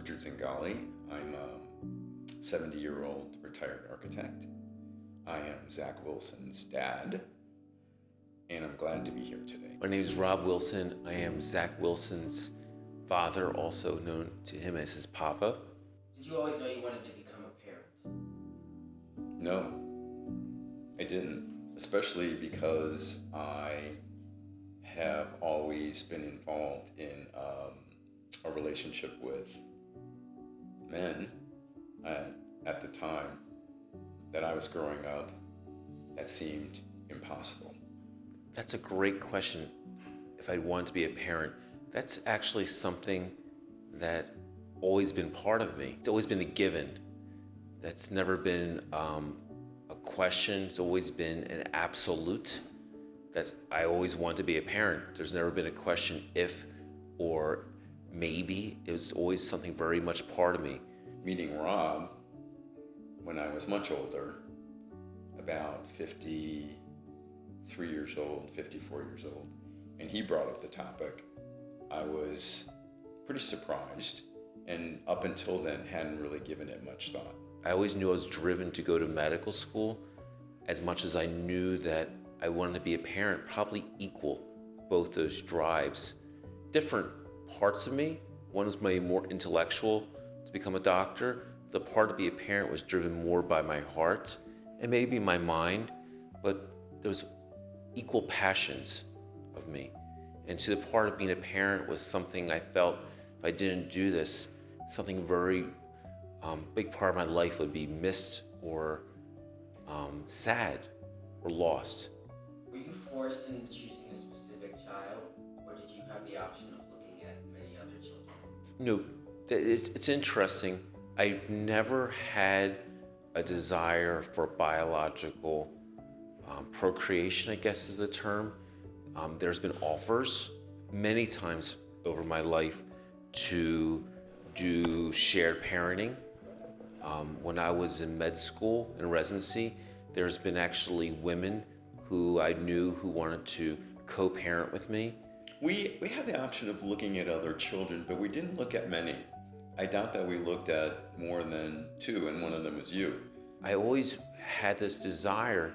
Richard Zingali. I'm a 70-year-old retired architect. I am Zach Wilson's dad, and I'm glad to be here today. My name is Rob Wilson. I am Zach Wilson's father, also known to him as his papa. Did you always know you wanted to become a parent? No, I didn't, especially because I have always been involved in a relationship with men at the time that I was growing up. That seemed impossible. That's a great question. If I wanted to be a parent, that's actually something that always been part of me. It's always been a given. That's never been a question. It's always been an absolute. I always wanted to be a parent. There's never been a question if or maybe. It was always something very much part of me. Meeting Rob when I was much older, about 53 years old, 54 years old, and he brought up the topic, I was pretty surprised, and up until then hadn't really given it much thought. I always knew I was driven to go to medical school as much as I knew that I wanted to be a parent, probably equal both those drives. Different parts of me. One was maybe more intellectual to become a doctor. The part to be a parent was driven more by my heart and maybe my mind, but there was equal passions of me. And to the part of being a parent was something I felt if I didn't do this, something very big part of my life would be missed or sad or lost. Were you forced into choosing a specific child, or did you have the option of looking at many other children? No, it's interesting. I've never had a desire for biological procreation, I guess is the term. There's been offers many times over my life to do shared parenting. When I was in med school and residency, there's been actually women who I knew who wanted to co-parent with me. We had the option of looking at other children, but we didn't look at many. I doubt that we looked at more than two, and one of them was you. I always had this desire.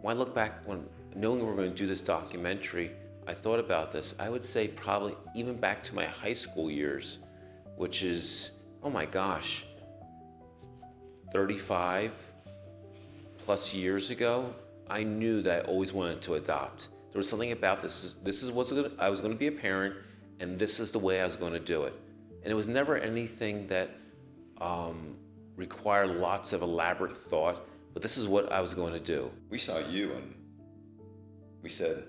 When I look back, when knowing we were going to do this documentary, I thought about this. I would say probably even back to my high school years, which is, oh my gosh, 35 plus years ago, I knew that I always wanted to adopt. There was something about this. I was going to be a parent, and this is the way I was going to do it. And it was never anything that required lots of elaborate thought, but this is what I was going to do. We saw you and we said,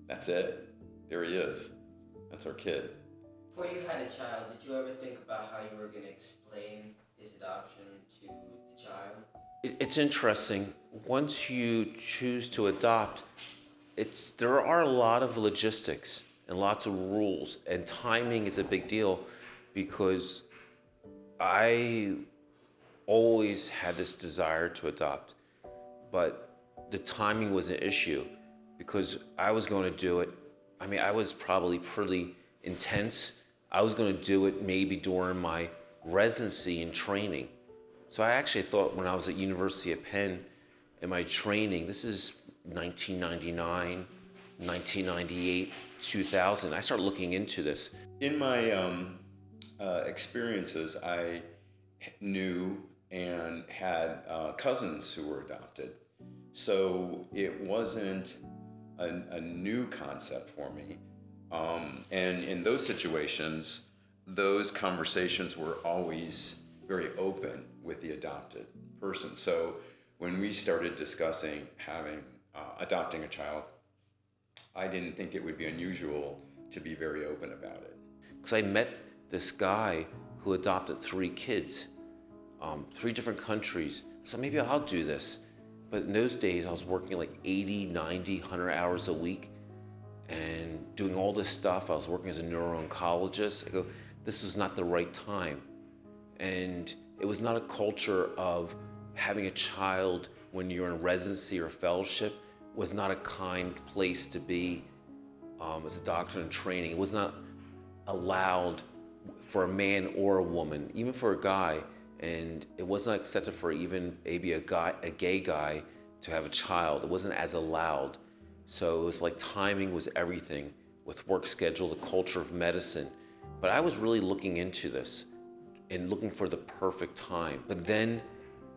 that's it. There he is. That's our kid. Before you had a child, did you ever think about how you were going to explain his adoption to the child? It's interesting. Once you choose to adopt, there are a lot of logistics and lots of rules, and timing is a big deal because I always had this desire to adopt, but the timing was an issue because I was going to do it. I mean, I was probably pretty intense. I was going to do it maybe during my residency and training. So I actually thought when I was at University of Penn in my training, this is 1999, 1998, 2000, I started looking into this. In my experiences, I knew and had cousins who were adopted. So it wasn't a new concept for me. And in those situations, those conversations were always very open with the adopted person. So when we started discussing adopting a child, I didn't think it would be unusual to be very open about it. Because I met this guy who adopted 3 kids, 3 different countries. So maybe I'll do this. But in those days, I was working like 80, 90, 100 hours a week and doing all this stuff. I was working as a neuro-oncologist. I go, this is not the right time. And it was not a culture of having a child when you're in residency or fellowship was not a kind place to be as a doctor in training. It was not allowed for a man or a woman, even for a guy, and it wasn't accepted for even maybe a gay guy to have a child. It wasn't as allowed. So it was like timing was everything with work schedule, the culture of medicine. But I was really looking into this and looking for the perfect time. But then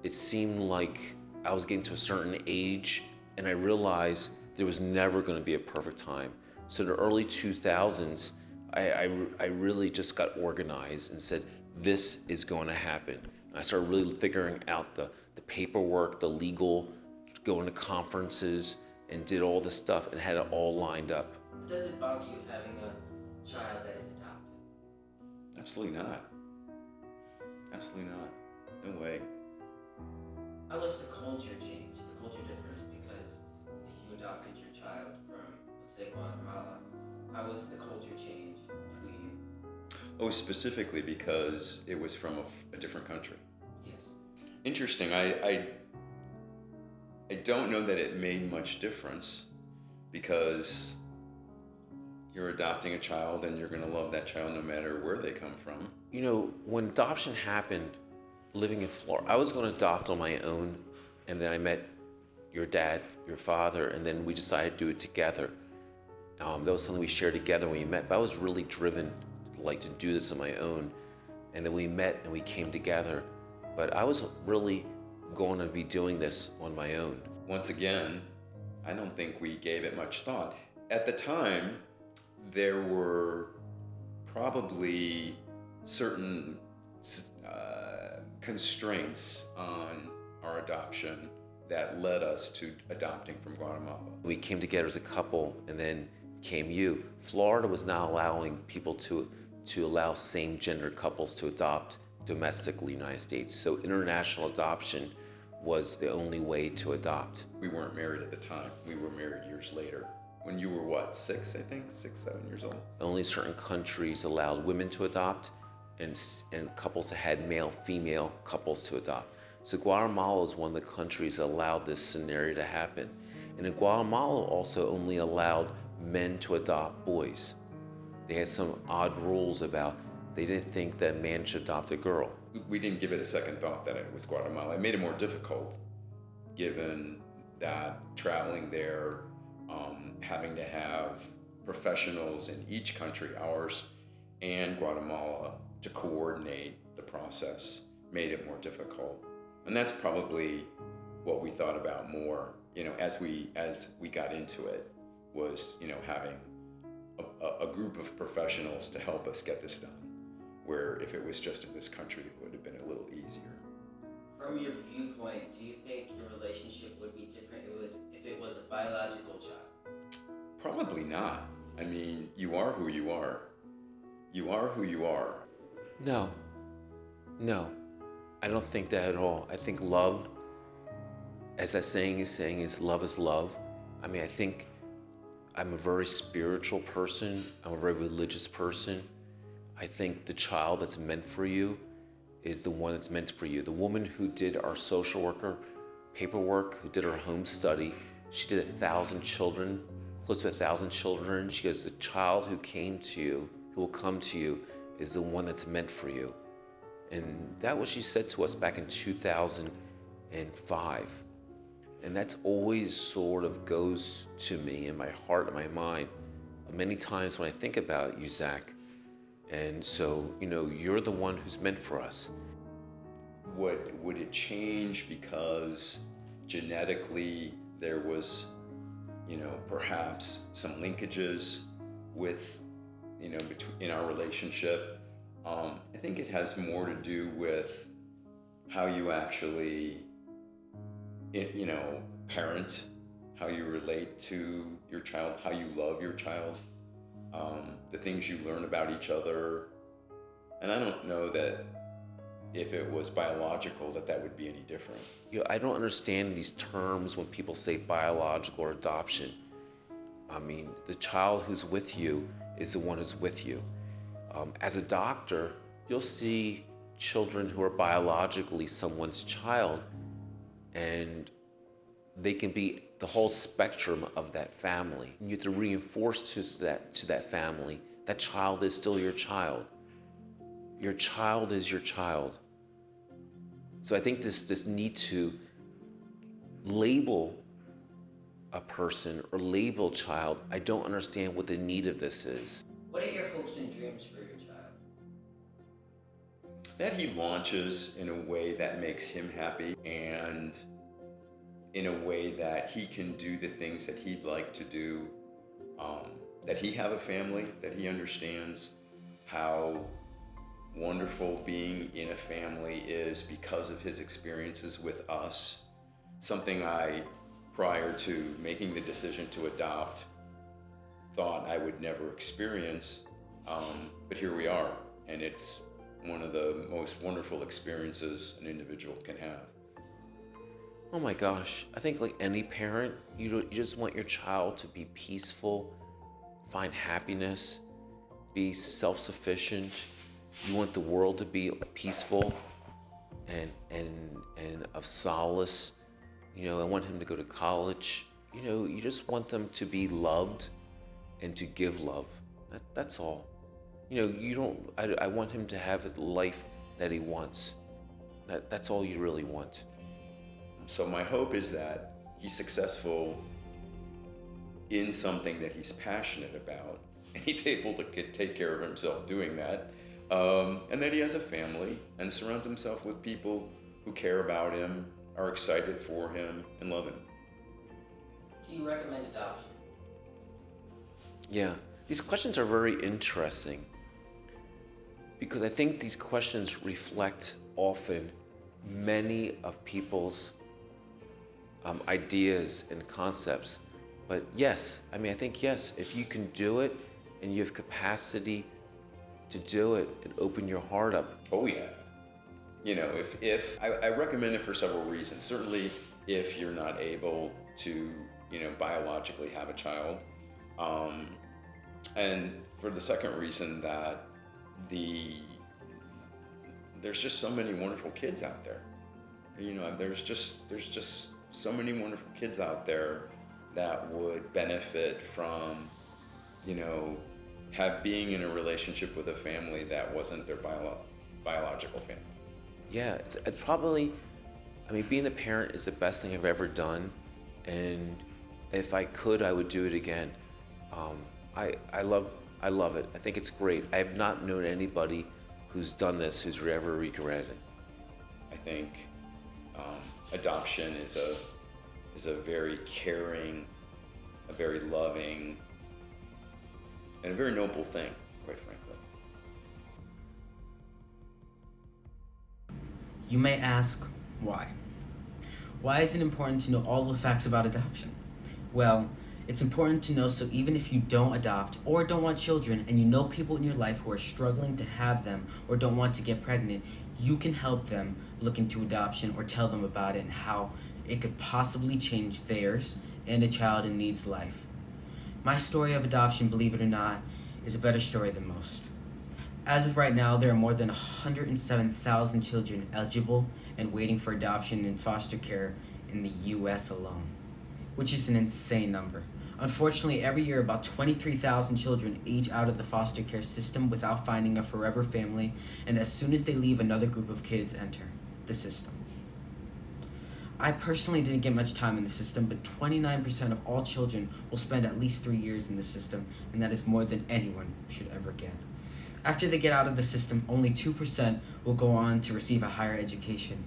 it seemed like I was getting to a certain age and I realized there was never going to be a perfect time. So in the early 2000s, I really just got organized and said, this is going to happen. And I started really figuring out the paperwork, the legal, going to conferences, and did all this stuff and had it all lined up. Does it bother you having a child that is adopted? Absolutely not. Absolutely not. No way. How was the culture change, the culture difference? Because if you adopted your child from, let's say, Guatemala, how was the culture change between you? Oh, specifically because it was from a different country. Yes. Interesting. I don't know that it made much difference because you're adopting a child and you're going to love that child no matter where they come from. You know, when adoption happened, living in Florida, I was going to adopt on my own, and then I met your dad, your father, and then we decided to do it together. That was something we shared together when we met, but I was really driven like to do this on my own. And then we met and we came together, but I was really going to be doing this on my own. Once again, I don't think we gave it much thought. At the time, there were probably certain constraints on our adoption that led us to adopting from Guatemala. We came together as a couple, and then came you. Florida was not allowing people to allow same-gender couples to adopt domestically in the United States. So international adoption was the only way to adopt. We weren't married at the time. We were married years later. When you were what, 6, I think? 6, 7 years old? Only certain countries allowed women to adopt, and couples that had male-female couples to adopt. So Guatemala is one of the countries that allowed this scenario to happen. And in Guatemala also only allowed men to adopt boys. They had some odd rules about, they didn't think that a man should adopt a girl. We didn't give it a second thought that it was Guatemala. It made it more difficult given that traveling there, having to have professionals in each country, ours and Guatemala, to coordinate the process made it more difficult. And that's probably what we thought about more, as we got into it, was, having a group of professionals to help us get this done, where if it was just in this country, it would have been a little easier. From your viewpoint, do you think your relationship would be different if it was a biological child? Probably not. I mean, you are who you are. You are who you are. No, I don't think that at all. I think love, as that saying is love is love. I mean, I think I'm a very spiritual person. I'm a very religious person. I think the child that's meant for you is the one that's meant for you. The woman who did our social worker paperwork, who did our home study, she did 1,000 children, close to 1,000 children. She goes, the child who came to you, who will come to you, is the one that's meant for you. And that was what she said to us back in 2005. And that's always sort of goes to me in my heart and my mind many times when I think about you, Zach. And so, you're the one who's meant for us. Would it change because genetically there was, perhaps some linkages with, in our relationship? I think it has more to do with how you actually, parent, how you relate to your child, how you love your child, the things you learn about each other. And I don't know that if it was biological that would be any different. I don't understand these terms when people say biological or adoption. I mean, the child who's with you is the one who's with you. As a doctor, you'll see children who are biologically someone's child, and they can be the whole spectrum of that family. You have to reinforce to that family, that child is still your child. Your child is your child. So I think this need to label a person or label child, I don't understand what the need of this is. What are your hopes and dreams for your child? That he launches in a way that makes him happy, and in a way that he can do the things that he'd like to do, that he have a family, that he understands how wonderful being in a family is because of his experiences with us. Something I, prior to making the decision to adopt, thought I would never experience, but here we are, and it's one of the most wonderful experiences an individual can have. Oh my gosh, I think like any parent, you just want your child to be peaceful, find happiness, be self-sufficient. You want the world to be peaceful and of solace. I want him to go to college. You just want them to be loved and to give love. That's all. I want him to have the life that he wants. That's all you really want. So my hope is that he's successful in something that he's passionate about, and he's able to take care of himself doing that, and that he has a family and surrounds himself with people who care about him, are excited for him, and love him. Do you recommend adoption? Yeah, these questions are very interesting because I think these questions reflect often many of people's ideas and concepts. But yes, I think yes, if you can do it and you have capacity to do it and open your heart up. Oh yeah. If I recommend it for several reasons. Certainly if you're not able to, biologically have a child. And for the second reason that there's just so many wonderful kids out there. There's just so many wonderful kids out there that would benefit from, being in a relationship with a family that wasn't their biological family. Yeah, it's probably, being a parent is the best thing I've ever done. And if I could, I would do it again. I love it. I think it's great. I have not known anybody who's done this who's ever regretted it. I think adoption is a very caring, a very loving, and a very noble thing, quite frankly. You may ask, why? Why is it important to know all the facts about adoption? Well, it's important to know so even if you don't adopt or don't want children and you know people in your life who are struggling to have them or don't want to get pregnant, you can help them look into adoption or tell them about it and how it could possibly change theirs and a child in need's life. My story of adoption, believe it or not, is a better story than most. As of right now, there are more than 107,000 children eligible and waiting for adoption in foster care in the U.S. alone, which is an insane number. Unfortunately, every year about 23,000 children age out of the foster care system without finding a forever family, and as soon as they leave, another group of kids enter the system. I personally didn't get much time in the system, but 29% of all children will spend at least 3 years in the system, and that is more than anyone should ever get. After they get out of the system, only 2% will go on to receive a higher education.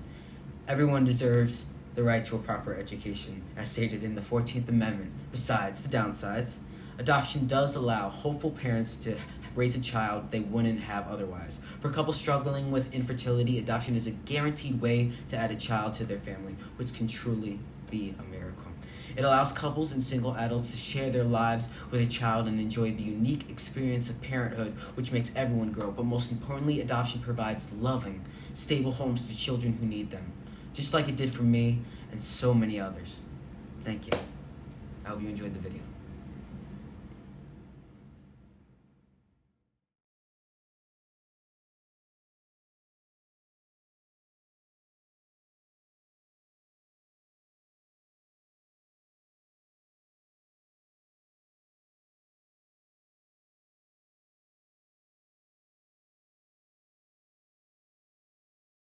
Everyone deserves the right to a proper education, as stated in the 14th Amendment. Besides the downsides, adoption does allow hopeful parents to raise a child they wouldn't have otherwise. For couples struggling with infertility, adoption is a guaranteed way to add a child to their family, which can truly be a miracle. It allows couples and single adults to share their lives with a child and enjoy the unique experience of parenthood, which makes everyone grow. But most importantly, adoption provides loving, stable homes to children who need them, just like it did for me and so many others. Thank you. I hope you enjoyed the video.